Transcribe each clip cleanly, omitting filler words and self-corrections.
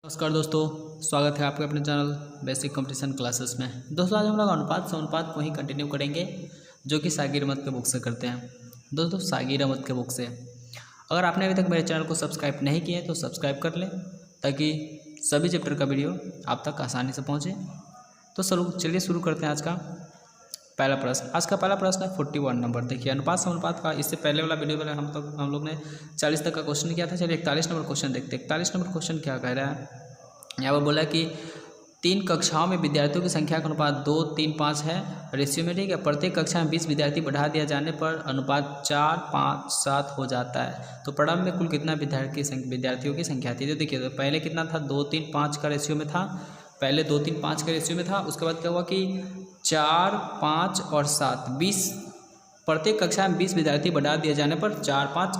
नमस्कार दोस्तों, स्वागत है आपके अपने चैनल बेसिक कंपटीशन क्लासेस में। दोस्तों आज हम लोग अनुपात समानुपात को ही कंटिन्यू करेंगे जो कि सागिर अहमद के बुक से करते हैं। दोस्तों सागिर अहमद के बुक से अगर आपने अभी तक मेरे चैनल को सब्सक्राइब नहीं किया है तो सब्सक्राइब कर लें ताकि सभी चैप्टर का वीडियो आप तक आसानी से पहुँचे। तो चलिए शुरू करते हैं आज का पहला प्रश्न। आज का पहला प्रश्न है 41 नंबर। देखिए अनुपात समानुपात का इससे पहले वाला वीडियो में हम लोग ने 40 तक का क्वेश्चन किया था। चलिए 41 नंबर क्वेश्चन देखते हैं। 41 नंबर क्वेश्चन क्या कह रहा है, यहाँ पर बोला कि 3 कक्षाओं में विद्यार्थियों की संख्या का अनुपात 2, 3, 5 है रेशियो में, ठीक है। प्रत्येक कक्षा में 20 विद्यार्थी बढ़ा दिया जाने पर अनुपात 4, 5, 7 हो जाता है। तो प्रारंभ में कुल कितना विद्यार्थियों की संख्या थी। तो देखिए तो पहले कितना था, 2, 3, 5 का रेशियो में था। पहले 2, 3, 5 का रेशियो में था। उसके बाद क्या हुआ कि 4, 5 और 7 20, प्रत्येक कक्षा में 20 विद्यार्थी बढ़ा दिए जाने पर 4, 5,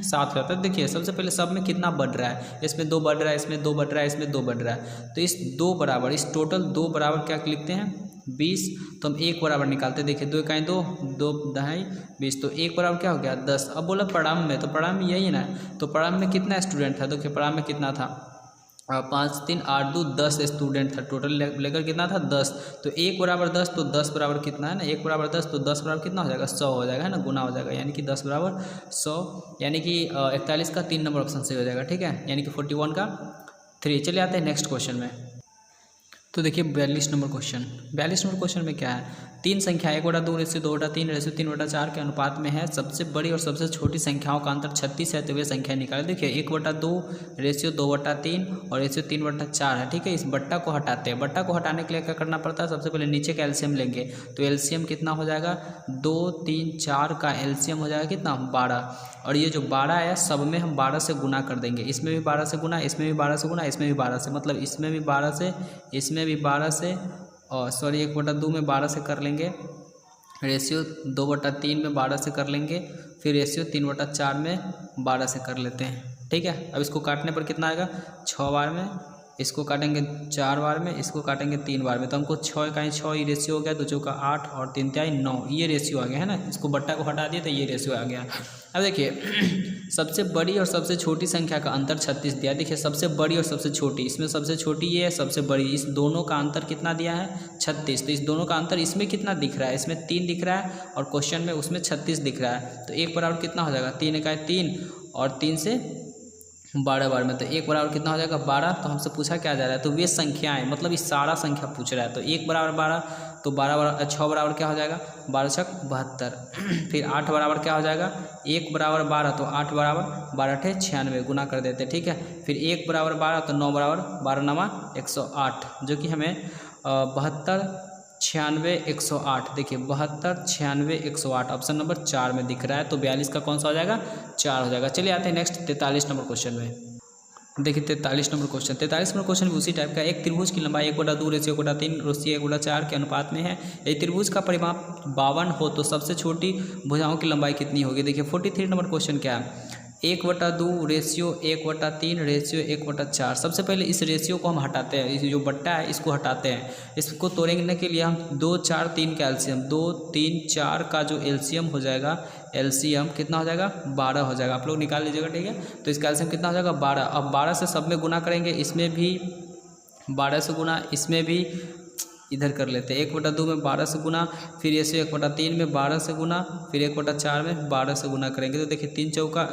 7 हो जाता है। देखिए सबसे पहले सब में कितना बढ़ रहा है, इसमें 2 बढ़ रहा है, इसमें 2 बढ़ रहा है, इसमें 2 बढ़ रहा है। तो इस 2 बराबर, इस टोटल 2 बराबर क्या लिखते हैं 20। तो हम 1 बराबर निकालते हैं। देखिए 2 इकाई 2, 2 दहाई 20, तो 1 बराबर क्या हो गया 10। अब बोला प्रारंभ में, तो प्रारंभ में यही ना, तो प्रारंभ में कितना स्टूडेंट था। देखिए प्रारंभ में कितना था 5, 3, 8, 2, 10 स्टूडेंट था। टोटल लेकर कितना था 10। तो 1 बराबर 10, तो 10 बराबर कितना है ना, 1 बराबर 10, तो 10 बराबर कितना हो जाएगा 100 हो जाएगा, है ना, गुना हो जाएगा। यानी कि 10 बराबर 100, यानी कि 41 का 3 नंबर ऑप्शन सही हो जाएगा, ठीक है। यानी कि 41 का 3। चलिए आते हैं नेक्स्ट क्वेश्चन में। तो देखिए 42 नंबर क्वेश्चन। 42 नंबर क्वेश्चन में क्या है, 3 संख्या 1/2 रेशियो 2/3 रेशियो 3/4 के अनुपात में है। सबसे बड़ी और सबसे छोटी संख्याओं का अंतर 36 है, तो वे संख्या निकालें। देखिए 1/2 रेशियो 2/3 और रेशियो 3/4 है, ठीक है। इस बट्टा को हटाते हैं। बट्टा को हटाने के लिए क्या करना पड़ता है, सबसे पहले नीचे का एलसीएम लेंगे। तो एलसीएम कितना हो जाएगा 2, 3, 4 का एलसीएम हो जाएगा कितना 12। और ये जो 12 है सब में हम 12 से गुना कर देंगे। इसमें भी 12 से गुना, इसमें भी 12 से गुना, इसमें भी 12 से, मतलब इसमें भी 12 से, इसमें भी 12 से, और सॉरी 1/2 में 12 से कर लेंगे। रेशियो 2/3 में 12 से कर लेंगे। फिर रेशियो 3/4 में 12 से कर लेते हैं, ठीक है। अब इसको काटने पर कितना आएगा 6 बार में, इसको काटेंगे 4 बार में, इसको काटेंगे 3 बार में। तो हमको 6 इकाई 6 ये रेशियो हो गया, 2 चौका 8 और 3 तिहाई 9, ये रेशियो आ गया, है ना। इसको बट्टा को हटा दिए तो ये रेशियो आ गया। अब देखिए सबसे बड़ी और सबसे छोटी संख्या का अंतर 36 दिया। देखिए सबसे बड़ी और सबसे छोटी, इसमें सबसे छोटी ये है, सबसे बड़ी, इस दोनों का अंतर कितना दिया है 36। तो इस दोनों का अंतर इसमें कितना दिख रहा है, इसमें 3 दिख रहा है और क्वेश्चन में उसमें 36 दिख रहा है। तो 1 बराबर कितना हो जाएगा 3 इकाई 3 और 3 से 12 बार में, तो 1 बराबर कितना हो जाएगा 12। तो हमसे पूछा क्या जा रहा है, तो वे संख्याएं, मतलब इस सारा संख्या पूछ रहा है। तो 1 बराबर 12, तो 6 बराबर क्या हो जाएगा 12 छक 72। फिर 8 बराबर क्या हो जाएगा 1 बराबर 12, तो 8 बराबर 12 × 96 गुना कर देते, ठीक है। फिर 1 बराबर 12, तो 9 बराबर 12 9 108, जो कि हमें 72, 96, 108। देखिए 72, 96, 108 ऑप्शन नंबर 4 में दिख रहा है। तो 42 का कौन सा हो जाएगा 4 हो जाएगा। चलिए आते हैं नेक्स्ट 43 नंबर क्वेश्चन में। देखिए 43 नंबर क्वेश्चन। 43 नंबर क्वेश्चन भी उसी टाइप का। एक त्रिभुज की लंबाई 1/2 रेशियो 1/3 रेशियो 1/4 के अनुपात में है। यदि त्रिभुज का परिमाप 52 हो तो सबसे छोटी भुजाओं की लंबाई कितनी होगी। देखिए 43 नंबर क्वेश्चन क्या है, 1/2 रेशियो 1/3 रेशियो 1/4। सबसे पहले इस रेशियो को हम हटाते हैं, इस जो बट्टा है इसको हटाते हैं। इसको तोड़ने के लिए हम 2, 4, 3 का एलसीएम, 2, 3, 4 का जो एलसीएम हो जाएगा, एलसीएम कितना हो जाएगा 12 हो जाएगा। आप लोग निकाल लीजिएगा, ठीक है। तो इसका एलसीएम कितना हो जाएगा 12। अब 12 से सब में गुना करेंगे, इसमें भी 12 से गुना, इसमें भी इधर कर लेते हैं। 1/2 में 12 से गुना, फिर रेशियो 1/3 में 12 से गुना, फिर 1/4 में 12 से गुना करेंगे। तो देखिए 3 चौका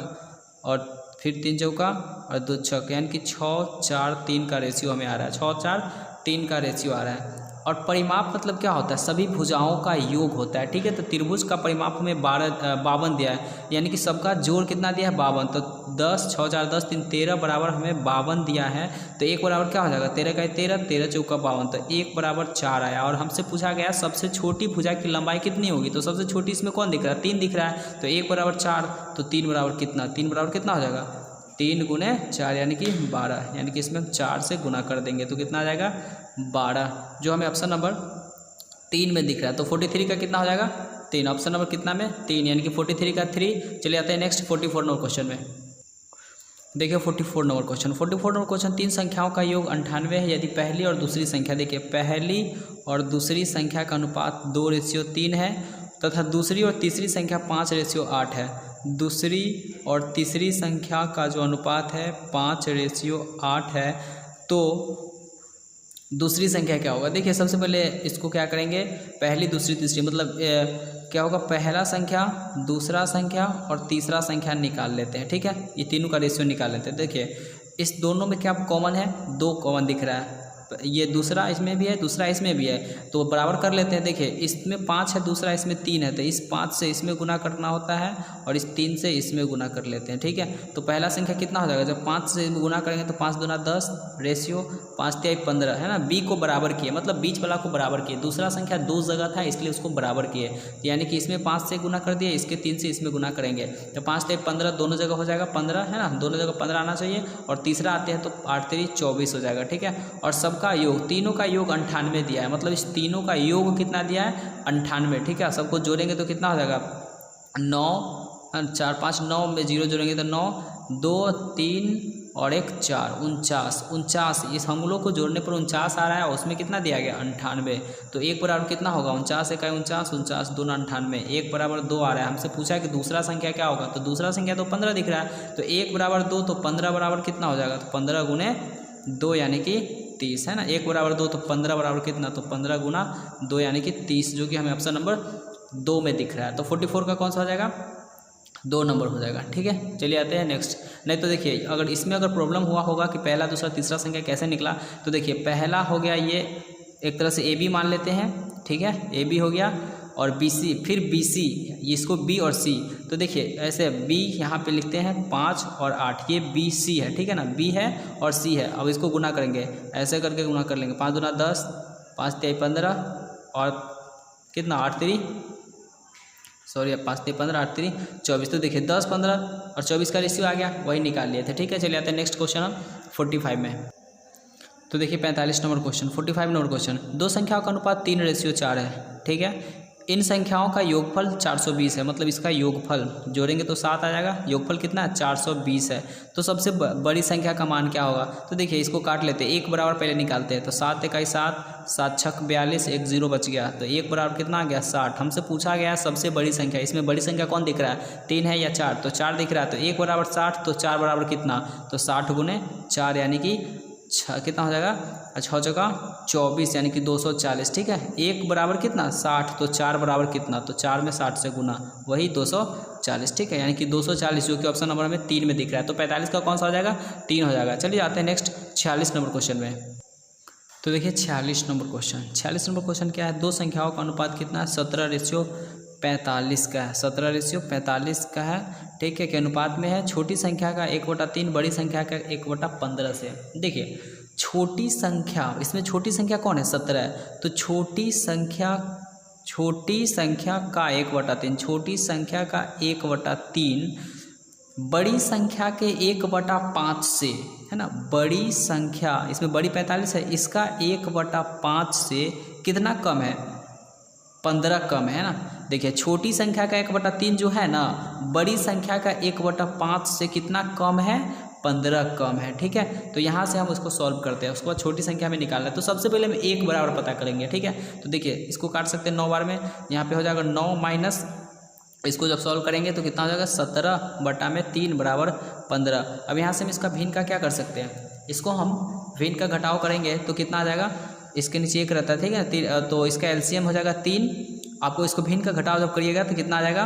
और फिर 3 चौका और 2 छक्के, यानी कि 6, 4, 3 का रेशियो हमें आ रहा है। 6, 4, 3 का रेशियो आ रहा है। और परिमाप मतलब क्या होता है, सभी भुजाओं का योग होता है, ठीक है। तो त्रिभुज का परिमाप हमें 52 दिया है, यानी कि सबका जोड़ कितना दिया है 52। तो 10, 6, 4, 10, 3, 13 बराबर हमें 52 दिया है। तो 1 बराबर क्या हो जाएगा 13 का 13, 13 चौका 52, तो 1 बराबर 4 आया। और हमसे पूछा गया सबसे छोटी भुजा की लंबाई कितनी होगी। तो सबसे छोटी इसमें कौन दिख रहा है 3 दिख रहा है। तो 1 बराबर 4, तो 3 बराबर कितना, 3 बराबर कितना हो जाएगा 3 × 4 यानी कि 12, यानी कि इसमें हम 4 से गुना कर देंगे तो कितना आ जाएगा 12, जो हमें ऑप्शन नंबर 3 में दिख रहा है। तो 43 का कितना हो जाएगा 3, ऑप्शन नंबर कितना में 3, यानी कि 43 का 3। चलिए आते हैं नेक्स्ट 44 नंबर क्वेश्चन में। देखिए 44 नंबर क्वेश्चन। 44 नंबर क्वेश्चन, 3 संख्याओं का योग 98 है यदि पहली और दूसरी संख्या, देखिए पहली और दूसरी संख्या का अनुपात 2:3 है तथा दूसरी और तीसरी संख्या 5:8 है। दूसरी और तीसरी संख्या का जो अनुपात है 5:8 है तो दूसरी संख्या क्या होगा? देखिए सबसे पहले इसको क्या करेंगे, पहली दूसरी तीसरी मतलब क्या होगा, पहला संख्या, दूसरा संख्या और तीसरा संख्या निकाल लेते हैं। ठीक है, ये तीनों का रेशियो निकाल लेते हैं। देखिए इस दोनों में क्या कॉमन है, 2 कॉमन दिख रहा है, ये दूसरा इसमें भी है, दूसरा इसमें भी है, तो बराबर कर लेते हैं। देखिए इसमें 5 है, दूसरा इसमें 3 है, तो इस 5 से इसमें गुना करना होता है और इस 3 से इसमें गुना कर लेते हैं। ठीक है, तो पहला संख्या कितना हो जाएगा, जब 5 से गुना करेंगे तो 5 दूना 10, रेशियो 5 तिहाई 15 है ना, बी को बराबर किए, मतलब बीच वाला को बराबर किए। दूसरा संख्या 2 जगह था इसलिए उसको बराबर किए, यानी कि इसमें 5 से गुना कर दिए, इसके 3 से इसमें गुना करेंगे तो 5 तिहाई 15 दोनों जगह हो जाएगा 15 है ना, दोनों जगह 15 आना चाहिए और तीसरा आते हैं तो 8 तिरी 24 हो जाएगा। ठीक है, और सबका योग, तीनों का योग 98 दिया है, मतलब इस तीनों का योग कितना दिया है, 98। ठीक है, सबको जोड़ेंगे तो कितना हो जाएगा, 9 4 5 9 में 0 जोड़ेंगे तो 9 2 3 और 1 4 49। इस हम लोग को जोड़ने पर 49 आ रहा है, उसमें कितना दिया गया 98, तो 1 बराबर कितना होगा 49 1 49 49 2 98, 1 बराबर 2 आ रहा है। हमसे पूछा कि दूसरा संख्या क्या होगा, तो दूसरा संख्या तो 15 दिख रहा है, तो 1 बराबर 2 तो 15 बराबर कितना हो जाएगा, तो 15 गुने 2 यानी कि 30 है ना, 1 बराबर 2 तो 15 बराबर कितना, तो 15 गुना 2 यानी कि 30, जो कि हमें ऑप्शन नंबर 2 में दिख रहा है। तो 44 का कौन सा हो जाएगा, 2 नंबर हो जाएगा। ठीक है, चलिए आते हैं नेक्स्ट। नहीं तो देखिए अगर इसमें अगर प्रॉब्लम हुआ होगा कि पहला दूसरा तीसरा संख्या कैसे निकला, तो देखिए पहला हो गया ये एक तरह से ए बी मान लेते हैं। ठीक है, ए बी हो गया और बी सी, फिर बी सी, इसको बी और सी, तो देखिए ऐसे बी यहाँ पे लिखते हैं 5 और 8, ये बी सी है। ठीक है ना, बी है और सी है, अब इसको गुना करेंगे, ऐसे करके गुना कर लेंगे, 5 दूना 10 5 तिहाई 15 और कितना 8 तिरी 5 तिहाई 15 8 तिरी 24, तो देखिए 10 15 और 24 का रेशियो आ गया, वही निकाल लिए थे। ठीक है, चलिए आते हैं नेक्स्ट क्वेश्चन 45 में। तो देखिए 45 नंबर क्वेश्चन, 45 नंबर क्वेश्चन, दो संख्याओं का अनुपात 3:4 है। ठीक है, इन संख्याओं का योगफल 420 है, मतलब इसका योगफल जोड़ेंगे तो 7 आ जाएगा, योगफल कितना है 420 है, तो सबसे बड़ी संख्या का मान क्या होगा, तो देखिए इसको काट लेते हैं, 1 बराबर पहले निकालते हैं, तो 7 इकाई 7 7 छक 42 1 0 बच गया, तो 1 बराबर कितना आ गया 60। हमसे पूछा गया सबसे बड़ी संख्या, इसमें बड़ी संख्या कौन दिख रहा है, 3 है या 4, तो 4 दिख रहा है, तो 1 बराबर 60, तो 4 बराबर कितना, तो 60 गुने 4 यानी कि कितना हो जाएगा, 6 जगह 24 यानी कि 240। ठीक है, 1 बराबर कितना 60, तो 4 बराबर कितना, तो 4 में 60 से गुना, वही 240। ठीक है, यानी कि 240 जो कि ऑप्शन नंबर में 3 में दिख रहा है, तो 45 का कौन सा हो जाएगा 3 हो जाएगा। चलिए आते हैं नेक्स्ट 46 नंबर क्वेश्चन में। तो देखिए 46 नंबर क्वेश्चन, 46 नंबर क्वेश्चन क्या है, दो संख्याओं का अनुपात कितना है 17:45 का है, 17:45 का है। ठीक है, के अनुपात में है, छोटी संख्या का 1/3, बड़ी संख्या का 1/15 से। देखिए छोटी संख्या, इसमें छोटी संख्या कौन है 17 है, तो छोटी संख्या का 1/3, छोटी संख्या का 1/3 बड़ी संख्या के 1/5 से, है ना, बड़ी संख्या इसमें बड़ी 45 है, इसका 1/5 से कितना कम है 15 कम है ना। देखिए छोटी संख्या का 1/3 जो है ना, बड़ी संख्या का 1/5 से कितना कम है 15 कम है। ठीक है, तो यहाँ से हम उसको सॉल्व करते हैं, उसके बाद छोटी संख्या में निकालना है। तो सबसे पहले हम 1 बराबर पता करेंगे। ठीक है, तो देखिए इसको काट सकते हैं 9 बार में, यहाँ पे हो जाएगा 9 माइनस, इसको जब सॉल्व करेंगे तो कितना हो जाएगा 17/3 बराबर 15। अब यहाँ से हम इसका भिन्न का क्या कर सकते हैं, इसको हम भिन्न का घटाव करेंगे तो कितना आ जाएगा, इसके नीचे 1 रहता है। ठीक है, तो इसका एलसीएम हो जाएगा 3। आपको इसको भिन्न का घटाव जब करिएगा तो कितना आ जाएगा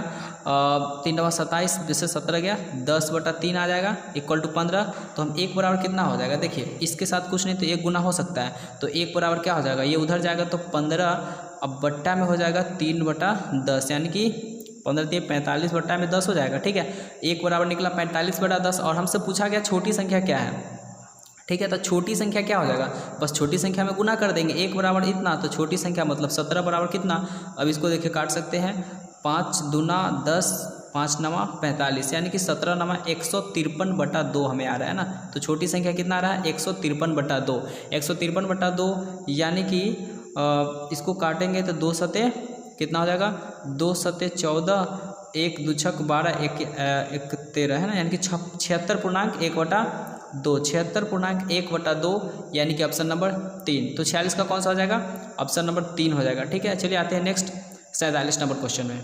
3 × 27, जिससे 17 गया, 10/3 आ जाएगा इक्वल टू 15। तो हम 1 बराबर कितना हो जाएगा, देखिए इसके साथ कुछ नहीं तो 1 गुना हो सकता है, तो 1 बराबर क्या हो जाएगा, ये उधर जाएगा तो 15, अब बट्टा में हो जाएगा 3/10, यानी कि 15 45 बट्टा में 10 हो जाएगा। ठीक है, 1 बराबर निकला 45/10। और हमसे पूछा गया छोटी संख्या क्या है। ठीक है, तो छोटी संख्या क्या हो जाएगा, बस छोटी संख्या में गुना कर देंगे, 1 बराबर इतना, तो छोटी संख्या मतलब 17 बराबर कितना। अब इसको देखिए काट सकते हैं, 5 दूना 10 5 नवा 45, यानी कि 17 नवा 153/2 हमें आ रहा है ना। तो छोटी संख्या कितना आ रहा है 153/2, 153/2 यानी कि इसको काटेंगे तो 2 सते कितना हो जाएगा, 2 सते 14, 1 2 छक 12, 1 13 है ना, यानी कि 76.1/2, 76.1/2 यानी कि ऑप्शन नंबर 3। तो 46 का कौन सा हो जाएगा, ऑप्शन नंबर 3 हो जाएगा। ठीक है, चलिए आते हैं नेक्स्ट 47 नंबर क्वेश्चन में।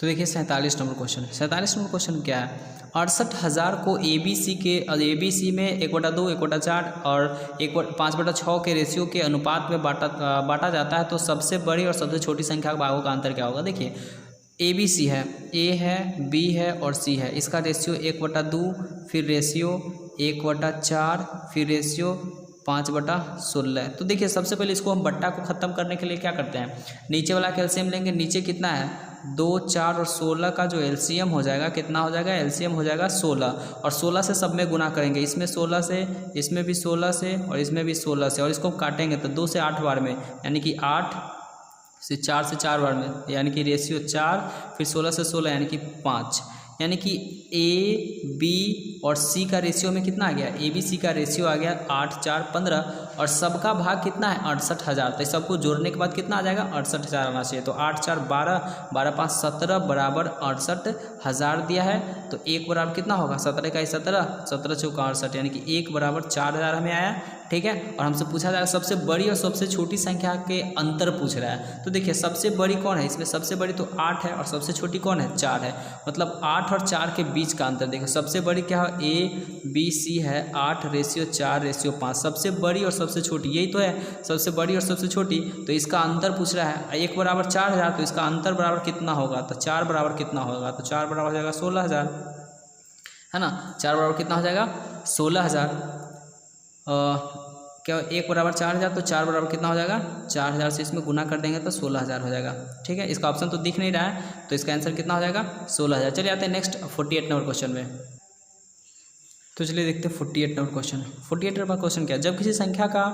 तो देखिए 47 नंबर क्वेश्चन। 47 नंबर क्वेश्चन क्या है, 68,000 को ABC में 1/2, 1/4 और 5/6 के रेशियो के अनुपात में बांटा जाता है, तो सबसे बड़ी और सबसे छोटी संख्या के भागों का अंतर क्या होगा। देखिए ABC है, A है, B है और C है, इसका रेशियो 1/2, फिर रेशियो 1/4, फिर रेशियो 5/16। तो देखिए सबसे पहले इसको हम बट्टा को ख़त्म करने के लिए क्या करते हैं, नीचे वाला कैल्शियम लेंगे। नीचे कितना है 2, 4 और 16 का जो एलसीएम हो जाएगा, कितना हो जाएगा, एलसीएम हो जाएगा 16, और 16 से सब में गुना करेंगे, इसमें 16 से, इसमें भी 16 से और इसमें भी 16 से, और इसको काटेंगे तो 2 से 8 बार में, यानी कि 8 से 4 से 4 बार में, यानी कि रेशियो 4, फिर 16 से 16 यानी कि 5, यानी कि A, B और C का रेशियो में कितना आ गया, ABC का रेशियो आ गया 8, 4, 15, और सबका भाग कितना है 68,000। तो सबको जोड़ने के बाद कितना आ जाएगा 68,000 आना चाहिए। तो 8, 4, 12, 12, 5, 17 बराबर 68,000 दिया है। तो 1 बराबर कितना होगा, 17 का 17, 17 चौका 68, यानी कि 1 बराबर 4,000 हमें आया। ठीक है, और हमसे पूछा जाएगा सबसे बड़ी और सबसे छोटी संख्या के अंतर पूछ रहा है। तो देखिए सबसे बड़ी कौन है, इसमें सबसे बड़ी तो 8 है, और सबसे छोटी कौन है 4 है, मतलब 8 और 4 के बीच का अंतर। देखो सबसे बड़ी क्या है, ABC है 8 रेशियो 4 रेशियो 5, सबसे बड़ी और सबसे छोटी, यही तो है सबसे बड़ी और सबसे छोटी। तो इसका अंतर पूछ रहा है, 1 बराबर 4,000, तो इसका अंतर बराबर कितना होगा, तो 4 बराबर कितना होगा, तो 4 बराबर हो जाएगा 16,000, है ना। 4 बराबर कितना हो जाएगा 16,000, क्या 1 बराबर 4,000, तो 4 बराबर कितना हो जाएगा 4,000 से इसमें गुना कर देंगे तो 16,000 हो जाएगा। ठीक है, इसका ऑप्शन तो दिख नहीं रहा है, तो इसका आंसर कितना हो जाएगा 16,000। चलिए आते हैं नेक्स्ट 48 नंबर क्वेश्चन में। तो चलिए देखते हैं 48 नंबर क्वेश्चन। 48 नंबर क्वेश्चन क्या है, जब किसी संख्या का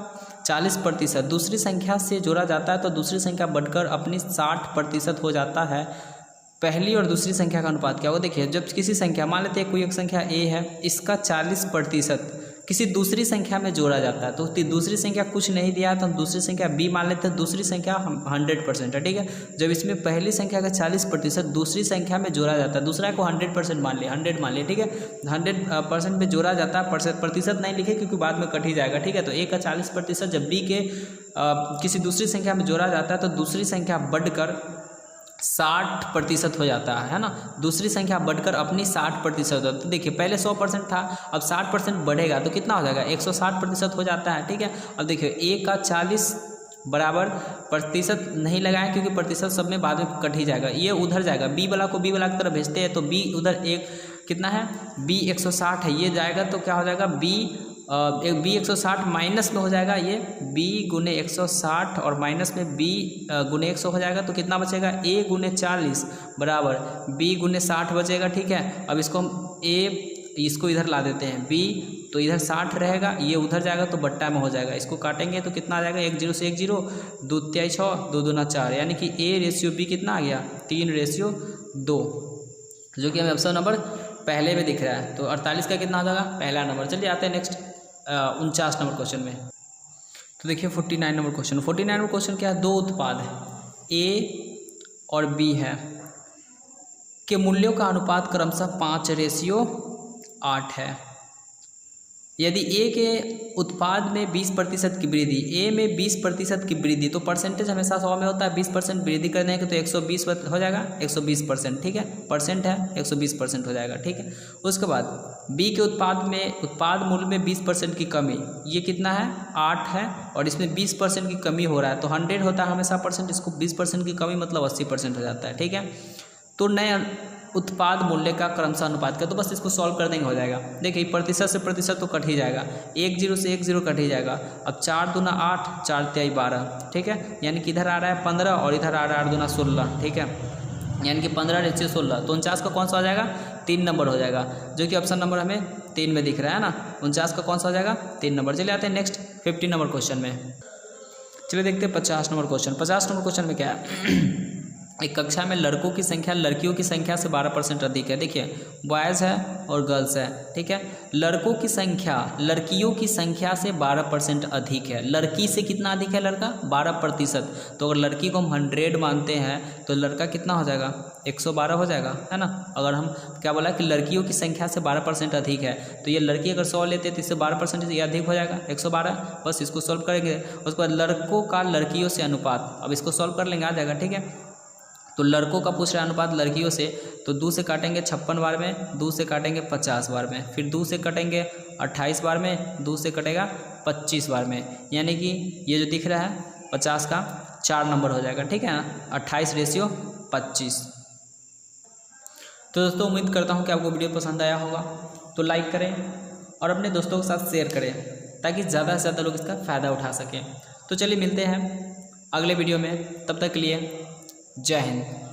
40% दूसरी संख्या से जोड़ा जाता है तो दूसरी संख्या बढ़कर अपनी 60% हो जाता है, पहली और दूसरी संख्या का अनुपात क्या होगा। देखिए जब किसी संख्या, मान लेते हैं कोई एक संख्या A है, इसका 40% किसी दूसरी संख्या में जोड़ा जाता है, तो दूसरी संख्या कुछ नहीं दिया है तो हम दूसरी संख्या B मान लेते हैं, दूसरी संख्या 100% है। ठीक है, जब इसमें पहली संख्या का 40% दूसरी संख्या में जोड़ा जाता है, दूसरा को 100% मान लिया, 100 मान लिया। ठीक है, 100% में जोड़ा जाता है, प्रतिशत नहीं लिखे क्योंकि बाद में कट ही जाएगा। ठीक है, तो A का 40% जब B के किसी दूसरी संख्या में जोड़ा जाता है तो दूसरी संख्या बढ़कर 60% हो जाता है ना, दूसरी संख्या बढ़कर अपनी 60% होता है। तो देखिए पहले 100% था, अब 60% बढ़ेगा तो कितना हो जाएगा 160% हो जाता है। ठीक है, अब देखिए A का 40 बराबर प्रतिशत नहीं लगाएं क्योंकि प्रतिशत सब में बाद में कट ही जाएगा, ये उधर जाएगा, B वाला को B वाला की तरफ भेजते हैं तो B उधर एक कितना है B 160 है, ये जाएगा तो क्या हो जाएगा B 160 माइनस में हो जाएगा, ये B गुने 160 और माइनस में B गुने 100 हो जाएगा, तो कितना बचेगा A गुने 40 बराबर B गुने 60 बचेगा। ठीक है, अब इसको हम इसको इधर ला देते हैं, B तो इधर 60 रहेगा, ये उधर जाएगा तो बट्टा में हो जाएगा, इसको काटेंगे तो कितना आ जाएगा 1 0 से 1 0, 2 3 6, 2 2 4, यानी कि A रेशियो B कितना आ गया 3:2, जो कि हमें ऑप्शन नंबर पहले में दिख रहा है। तो 48 का कितना हो जाएगा पहला नंबर। चलिए आते हैं नेक्स्ट 49 नंबर क्वेश्चन में। तो देखिए 49 नंबर क्वेश्चन। 49 नंबर क्वेश्चन क्या है, दो उत्पाद है A और B है के मूल्यों का अनुपात क्रमशः 5:8 है। यदि A के उत्पाद में 20% की वृद्धि, A में 20% की वृद्धि, तो परसेंटेज हमेशा 100 में होता है, 20% वृद्धि कर देंगे तो 120 हो जाएगा, 120%। ठीक है, परसेंट है 120% हो जाएगा। ठीक है, उसके बाद B के उत्पाद मूल्य में 20% की कमी, ये कितना है 8 है, और इसमें 20% की कमी हो रहा है, तो 100 होता है हमेशा परसेंट, इसको 20% की कमी मतलब 80% हो जाता है। ठीक है, तो नए उत्पाद मूल्य का क्रमशः अनुपात का, तो बस इसको सॉल्व कर देंगे हो जाएगा। देखिए प्रतिशत से प्रतिशत तो कट ही जाएगा, 1 0 से 1 0 कट ही जाएगा। अब 4 दूना 8, 4 3 12। ठीक है, यानी कि इधर आ रहा है 15 और इधर आ रहा है 8 दूना 16। ठीक है, यानी कि 15:16, तो 49 का कौन सा हो जाएगा 3 नंबर हो जाएगा, जो कि ऑप्शन नंबर हमें 3 में दिख रहा है ना। 49 का कौन सा हो जाएगा 3 नंबर। चलिए आते हैं नेक्स्ट 50 नंबर क्वेश्चन में। चलिए देखते हैं 50 नंबर क्वेश्चन। 50 नंबर क्वेश्चन में क्या है, एक कक्षा में लड़कों की संख्या लड़कियों की संख्या से 12% अधिक है। देखिए बॉयज़ है और गर्ल्स है। ठीक है, लड़कों की संख्या लड़कियों की संख्या से 12% अधिक है। लड़की से कितना अधिक है लड़का 12%, तो अगर लड़की को हम 100 मानते हैं तो लड़का कितना हो जाएगा 112 हो जाएगा, है ना। अगर हम क्या बोला कि लड़कियों की संख्या से 12% अधिक है, तो ये लड़की अगर 100 लेते तो इससे 12% ये अधिक हो जाएगा 112। बस इसको सॉल्व करेंगे। उसके बाद लड़कों का लड़कियों से अनुपात, अब इसको सॉल्व कर लेंगे आ जाएगा। ठीक है, तो लड़कों का पूछ रहा है अनुपात लड़कियों से, तो 2 से काटेंगे 56 बार में, 2 से काटेंगे 50 बार में, फिर 2 से कटेंगे 28 बार में, 2 से कटेगा 25 बार में, यानी कि ये जो दिख रहा है 50 का 4 नंबर हो जाएगा, ठीक है ना, 28:25। तो दोस्तों उम्मीद करता हूँ कि आपको वीडियो पसंद आया होगा, तो लाइक करें और अपने दोस्तों के साथ शेयर करें ताकि ज़्यादा से ज़्यादा लोग इसका फ़ायदा उठा सकें। तो चलिए मिलते हैं अगले वीडियो में, तब तक के लिए जय हिंद।